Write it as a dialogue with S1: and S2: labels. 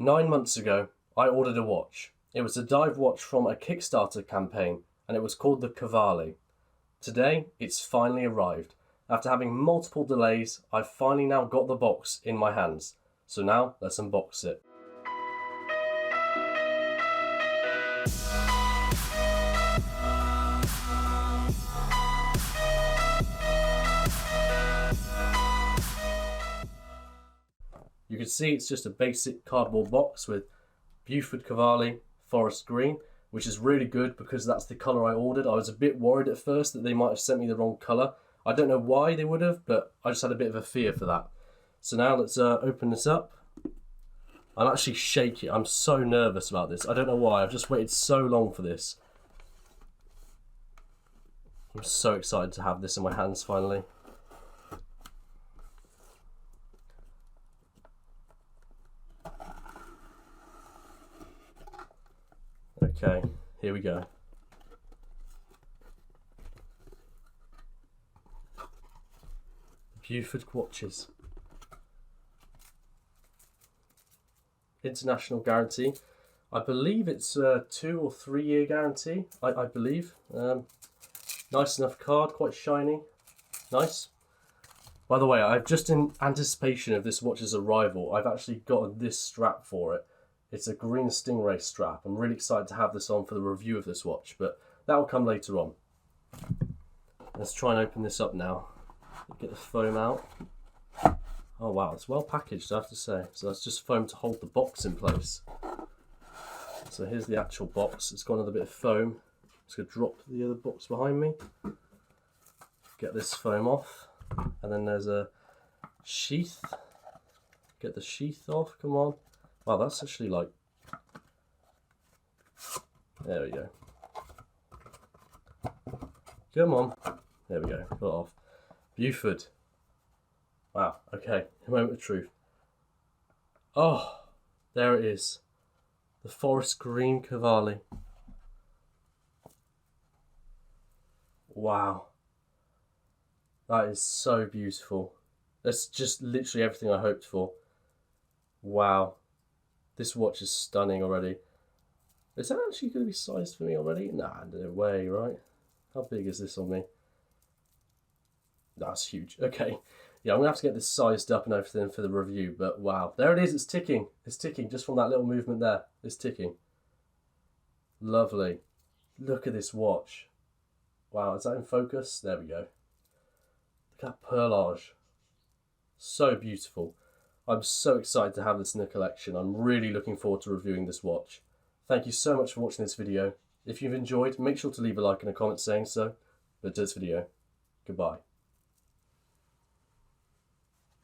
S1: 9 months ago, I ordered a watch. It was a dive watch from a Kickstarter campaign, and it was called the Cavalli. Today, it's finally arrived. After having multiple delays, I've finally now got the box in my hands. So now, let's unbox it. You can see it's just a basic cardboard box with Beaufort Cavalli forest green, which is really good because that's the colour I ordered. I was a bit worried at first that they might have sent me the wrong colour. I don't know why they would have, but I just had a bit of a fear for that. So now let's open this up. I'm actually shaky. I'm so nervous about this. I don't know why. I've just waited so long for this. I'm so excited to have this in my hands finally. Okay, here we go. Beaufort watches. International guarantee. I believe it's a 2 or 3 year guarantee. I believe. Nice enough card, quite shiny. Nice. By the way, I've just in anticipation of this watch's arrival, I've actually got this strap for it. It's a green Stingray strap. I'm really excited to have this on for the review of this watch, but that will come later on. Let's try and open this up now. Get the foam out. Oh wow, it's well packaged, I have to say. So that's just foam to hold the box in place. So here's the actual box. It's got another bit of foam. Just going to drop the other box behind me. Get this foam off. And then there's a sheath. Get the sheath off, come on. Wow, that's actually like... There we go. Come on. There we go, got it off. Beaufort. Wow, okay, a moment of truth. Oh, there it is. The forest green Cavalli. Wow. That is so beautiful. That's just literally everything I hoped for. Wow. This watch is stunning already. Is that actually going to be sized for me already? Nah, no way, right? How big is this on me? That's huge. Okay. Yeah, I'm going to have to get this sized up and everything for the review, but wow. There it is, it's ticking. It's ticking just from that little movement there. It's ticking. Lovely. Look at this watch. Wow, is that in focus? There we go. Look at that perlage. So beautiful. I'm so excited to have this in the collection. I'm really looking forward to reviewing this watch. Thank you so much for watching this video. If you've enjoyed, make sure to leave a like and a comment saying so. But that's this video. Goodbye.